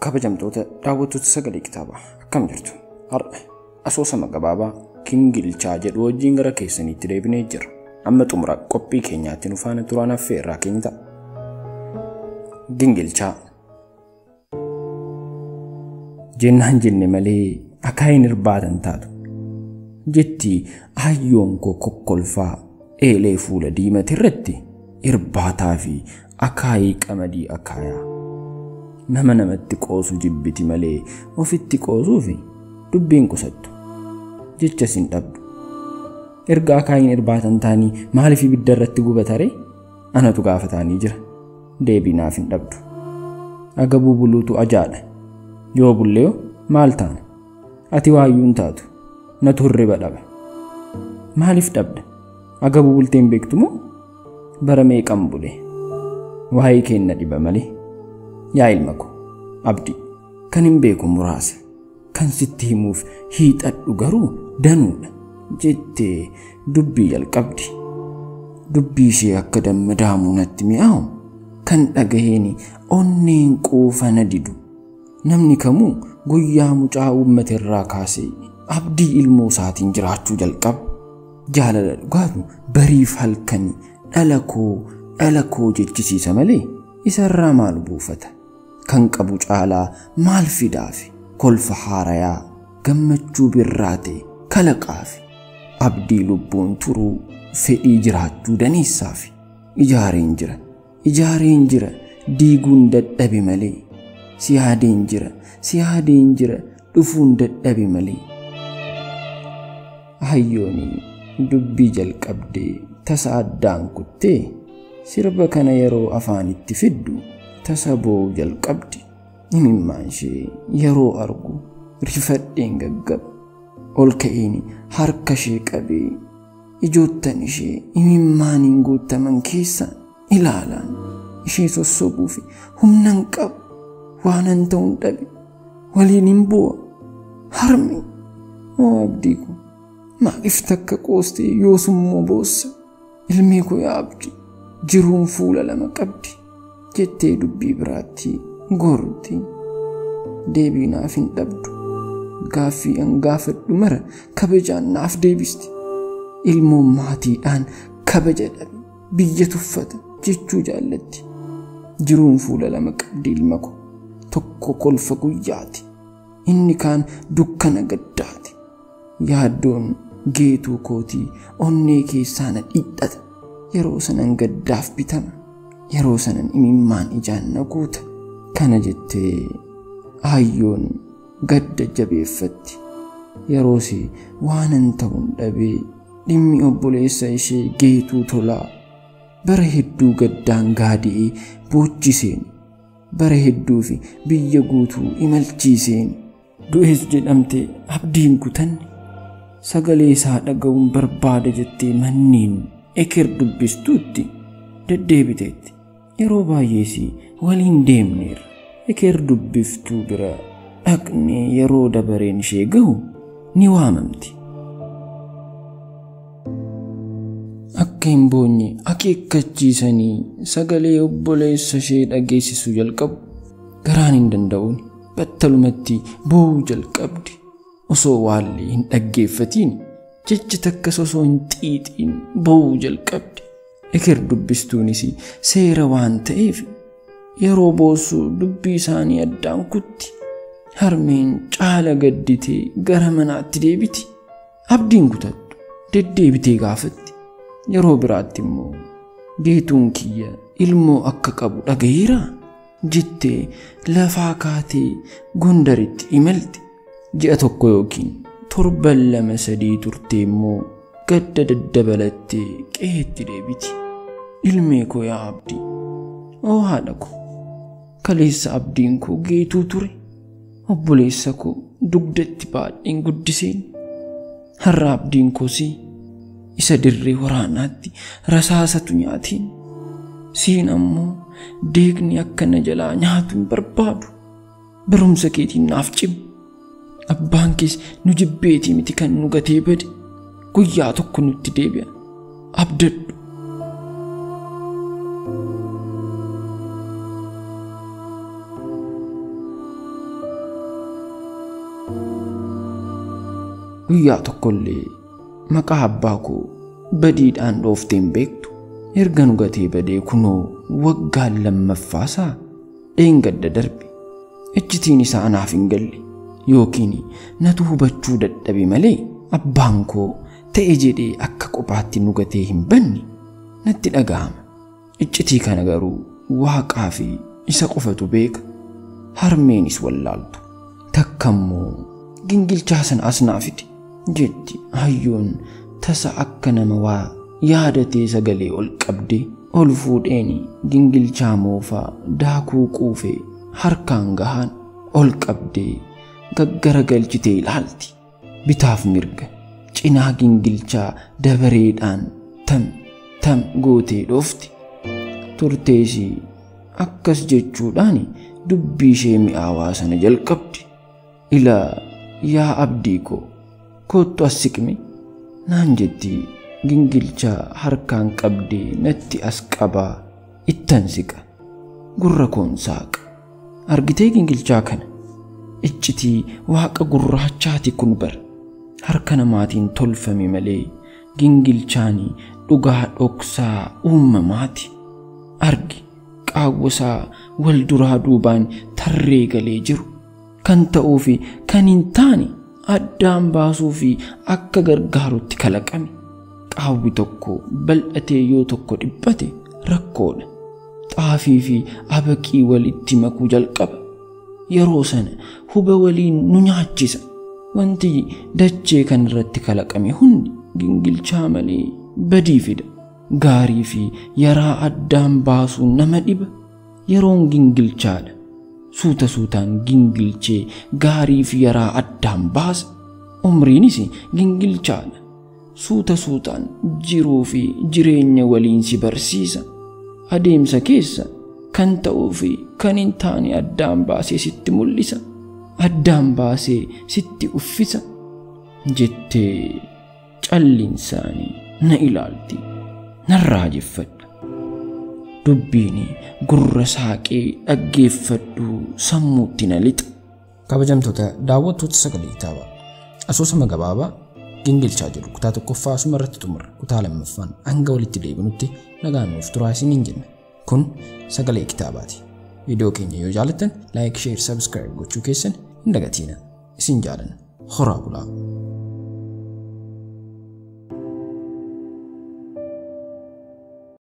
kabajamtoota daawwattoota sagalee kitaabaa akkam jirtu? Har'a asoosama gabaabaa Gingilchaa jedhu wajjin gara keessaniitti deebinee jirra. Amma xumura qophii keenyaatti nu faana turaan affeerraa keenya ta'a. Gingilchaa jennaan jenne malee akaayin irbaatan taatu jetti hayyoon koo kokkolfaa eelee fuula diimate irratti irbaataa fi akaayii qamadii akaayaa. Nama namatti qoosu jibbiti malee ofitti qoosuu fi dubbiin qusattu jecha sin dhabdu. Erga akaayin irbaatan taanii maaliif ibidda irratti gubatare? Anatu gaafataanii jira. Deebii naaf hin dhabdu. Agabuu buluutu ajaadha. Yoo bulleeyo maal taana? Ati waayyuun taatu. Natu hirriba dhabe. Maaliif dhabda? Agabuu bulteen beektumoo? Bara meeqan bule? Waa'ee kenna dhiba malee. Yaa ilma ko, abdii kan hin beeku muraasa kan sitti himuuf hiixadhu garuu danuudha jettee dubbii jalqabdi. Dubbii ishee akka dammadaamuu natti mi'aawu kan dhagaheeni onneen quufana didu. Namni kamuu guyyaa mucaa uummata irraa kaasee abdii ilmoo isaatiin jiraachuu jalqaba. Jaalala dhugaatu bariif halkanii dhala koo jechisiisa malee isarraa maal buufata? Kan qabu caalaa maal fidaafi? Kolfa haarayaa gammachuu birraate kalaqaafi abdii lubbuun turuu fedhii jiraachuu daneessaafi ijaareen jira diiguun dadhabe malee siyaadeen jira dhufuun dadhabe malee. Hayyooni dubbii jalqabdee tasa addaan kuttee sirba kana yeroo afaanitti fiddu tasaboo jalqabdi. Imimmaan ishee yeroo argu rifadheen gaggaba. Ol ka'eeni harka ishee qabee ijoottan ishee imimmaaniin guutaman keessa ilaalaan ishee sossobuu fi humnan qabu. Waanan ta'uun dhabe waliin hin bu'a harmi. Oo abdii ko maaliif takka qoostee yoosummoo boossa? Ilmee ko yaa abdii jiruun fuula lama qabdi jettee dubbii biraatti gorti. Deebii naaf hin dhabdu. Gaaffii an gaafadhu mara kabajaan naaf deebisti. Ilmoon maatiidhaan kabaja dhabe biyya tuffata jechuu jaallatti. Jiruun fuula lama qabdi ilma ko. Tokko kolfa guyyaati, inni kaan dukkana gaddaati. Yaaddoon geetuu kootii onnee keessaa na dhidhata. Yeroo sanan gaddaaf bitama, yeroo sanan imimmaan ijaan na guuta. Kana jettee hayyoon gadda jabeeffatti. Yeroosi waanan ta'uun dhabee dhimmi obboleessa ishee geetuu tolaa bara hedduu gaddaan gaadi'ee boochiseen. Bara hedduu fi biyya guutuu imalchiiseen. Du'ees jedhamte abdiin kutanne sagalee isaa dhaga'uun barbaada jettee manneen eker dubbistuutti deddeebiteetti. Yeroo baay'ees waliin deemneerra. Eker dubbiftuu bira dhaqnee yeroo dabareen ishee gahu ni waamamti. Akka hin boonye akeekkachiisanii sagalee obboleessa ishee dhageessisuu jalqabu. Garaan hin danda'uun battalumatti boo'uu jalqabdi. Osoo waallee hin dhaggeeffatiin jecha takkas osoo hin xiixiin boo'uu jalqabdi. Eker dubbistuunis seera waan ta'eef yeroo boossuu dubbii isaanii addaan kutti. Harmeen caala gadditee gara manaatti deebiti. Abdiin kutattu deddeebitee gaafatti. Yeroo biraatti immoo geetuun kiyya ilmoo akka qabu dhagayeera jettee lafaa kaatee Gondaritti imalti. Ji'a tokko yookiin torban 2-3 turtee immoo gadda daddabalattee qe'eetti deebiti. Ilmee koo yaa abdii, oo haadha ko, kaleessa abdiin koo geetuu ture. Obboleessa koo dugdatti baadheen guddiseen. Har'a abdiin koosii isa dirree waraanaatti rasaasatu nyaatiin. Siin ammoo deegni akka na jalaa nyaatu hin barbaadu. Barumsa keetiin naaf cimu. Abbaan kees nu jibbeetii miti kan nu gatee bade. Guyyaa tokko nutti deebi'a. Abdadhu. Guyyaa tokkollee maqaa abbaa koo badiidhaan dhoofteen beektu. Erga nu gatee badee kunoo waggaan lammaffaasaa dheengadda darbe. Ejjitiin isaa anaaf hin galle yookiin natu hubachuu dadhabe malee abbaan koo ta'e jedhee akka kophaatti nu gatee hin banne natti dhaga'ama. Iccitii kana garuu Waaqaa fi isa qofatu beeka. Harmeenis wallaaltu. Takkammoo gingilchaa sana as naa fidi jetti hayyoon tasa akka nama waa yaadatee sagalee ol qabdee ol fuudheeni gingilchaa moofaa daakuu quufee harkaan gahaan ol qabdee gaggaragalchitee ilaalti. Bitaaf mirga cinaa gingilchaa dabareedhaan tam gootee dhoofti. Turteesii akkas jechuudhaan dubbii ishee mi'aawaa sana jalqabdi. Ilaa yaa abdii koo kottu as siqmi naan jetti. Gingilchaa harkaan qabdee natti as qabaa ittan siqa. Gurra koon saaqa. Argitee gingilchaa kana? Iccitii waaqa gurraachaati kun bara. Harka namaatiin tolfame malee gingilchaanii dhugaa dhoksaa uumamaati. Argi qaawwasaa wal duraa duubaan tarree galee jiru. Kan ta'uu fi kan hin taane addaan baasuu fi akka gargaarutti kalaqame. Qaawwi tokko bal'atee yoo tokko dhibbate rakkoodha. Xaafii fi abaqii walitti makuu jalqaba. Yeroo sana huba waliin nu nyaachisa. Wanti dachee kan irratti kalaqame hundi gingilchaa malee badii fida. Gaarii fi yaraa addaan baasuun nama dhiba. Yeroon gingilchaadha. Suuta suutaan gingilchee gaarii fi yaraa addaan baasa. Umriinis gingilchaadha. Suuta suutaan jiruu fi jireenya waliin si barsiisa. Adeemsa keessa kan ta'uu fi kan hin taane addaan baasee sitti mul'isa. Addaan baasee sitti uffisa. Jettee callinsaanii na ilaalti. Narraa jeffadha. Dubbiin gurra saaqee dhaggeeffadhu sammuutti na lixa. Kabajamtoota daawwattoota Sagalee Kitaabaa. Asoosama gabaabaa Gingilchaa jedhu kutaa tokkoffaa asuma irratti xumurra. Kutaa lammaffaan hanga walitti deebinutti nagaan nuuf turaa isiniin jenna. Kun Sagalee Kitaabaati. Viidiyoo keenya yoo jaalattan laayik, sheer, sabskiraayib gochuu keessan hin dagatinaa. Isin jaalanna. Horaa bulaa.